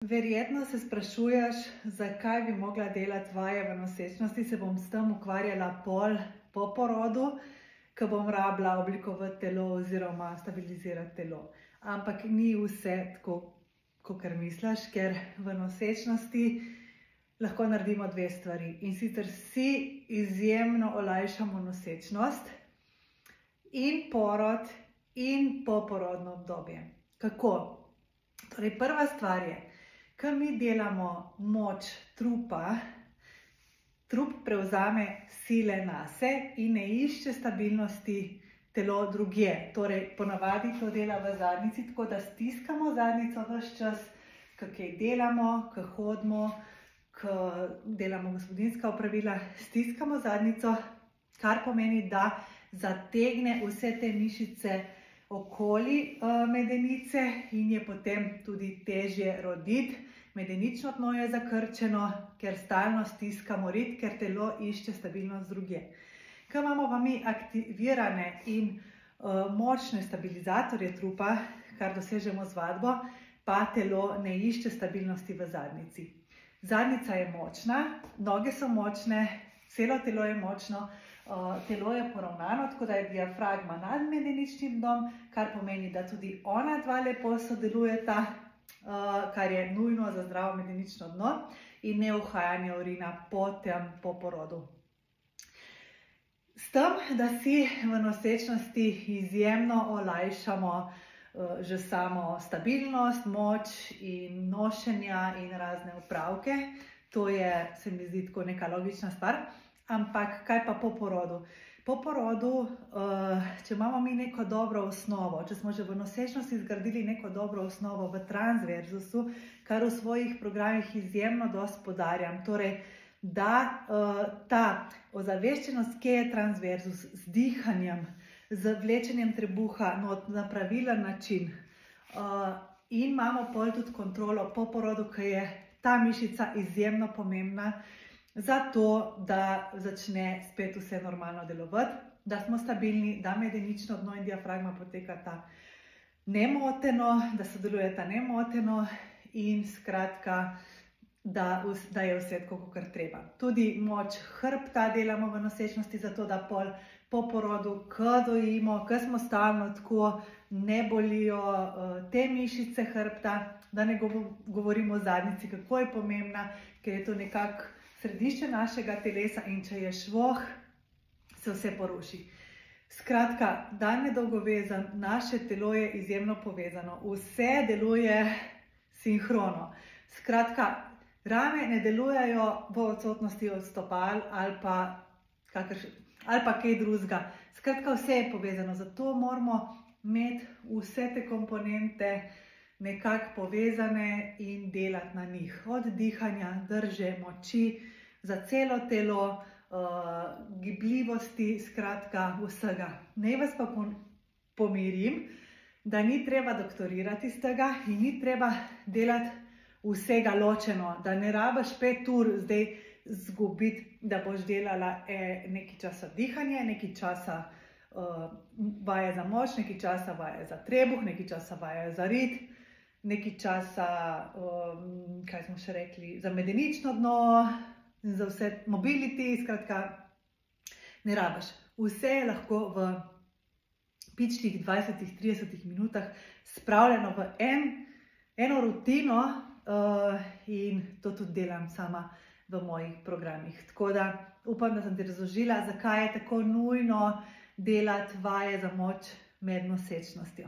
Verjetno se sprašuješ, zakaj bi mogla delati vaje v nosečnosti, se bom s tem ukvarjala pol po porodu, ko bom rabila oblikovati telo oziroma stabilizirati telo. Ampak ni vse tako, kakor misliš, ker v nosečnosti lahko naredimo dve stvari. In sicer si izjemno olajšamo nosečnost in porod in poporodno obdobje. Kako? Torej, prva stvar je, ko mi delamo moč trupa, trup prevzame sile nase in ne išče stabilnosti telo drugje. Torej, ponavadi to dela v zadnjici, tako da stiskamo zadnjico ves čas, ko kaj delamo, ko hodimo, ko delamo gospodinjska opravila, stiskamo zadnjico, kar pomeni, da zategne vse te mišice okoli medenice in je potem tudi težje roditi. Medenično dno je zakrčeno, ker stalno stiskamo rit, ker telo išče stabilnost drugje. Ko imamo pa mi aktivirane in močne stabilizatorje trupa, kar dosežemo z vadbo, pa telo ne išče stabilnosti v zadnjici. Zadnjica je močna, noge so močne, celo telo je močno, telo je poravnano, tako da je diafragma nad medeničnim dnom, kar pomeni, da tudi ona dva lepo sodelujeta, kar je nujno za zdravo medenično dno in ne uhajanje urina po porodu. S tem, da si v nosečnosti izjemno olajšamo že samo stabilnost, moč in nošenja in razne opravke, to je, se mi zdi, tako neka logična stvar. Ampak kaj pa po porodu? Po porodu, če imamo mi neko dobro osnovo, če smo že v nosečnosti zgradili neko dobro osnovo v transverzusu, kar v svojih programih izjemno dosti poudarjam, torej, da ta ozaveščenost, kje je transverzus, z dihanjem, z vlečenjem trebuha na pravilen način in imamo pol tudi kontrolo po porodu, ker je ta mišica izjemno pomembna, zato, da začne spet vse normalno delovati, da smo stabilni, da medenično dno in diafragma potekata nemoteno, da sodelujeta nemoteno in skratka, da je vse tako, kakor treba. Tudi moč hrbta delamo v nosečnosti, zato da pol po porodu, ko dojimo, ko smo stalno tako, ne bolijo te mišice hrbta, da ne govorimo o zadnjici, kako je pomembna, ker je to nekako središče našega telesa in če je švoh, se vse poruši. Skratka, da ne dolgo vezan, naše telo je izjemno povezano, vse deluje sinhrono. Skratka, rame ne delujejo v odsotnosti od stopal ali pa kaj drugega. Skratka, vse je povezano, zato moramo imeti vse te komponente nekako povezane in delati na njih. Od dihanja, drže, moči, za celo telo, gibljivosti, skratka vsega. Naj vas pa pomirim, da ni treba doktorirati iz tega in ni treba delati vsega ločeno, da ne rabiš 5 ur zdaj zgubiti, da boš delala nekaj časa dihanje, nekaj časa vaje za moč, nekaj časa vaje za trebuh, nekaj časa vaje za rit, nekaj časa, kaj smo še rekli, za medenično dno, za vse mobility, skratka, ne rabiš. Vse je lahko v pičlih 20-30 minutah spravljeno v eno rutino in to tudi delam sama v mojih programih. Tako da upam, da sem ti razložila, zakaj je tako nujno delati vaje za moč med nosečnostjo.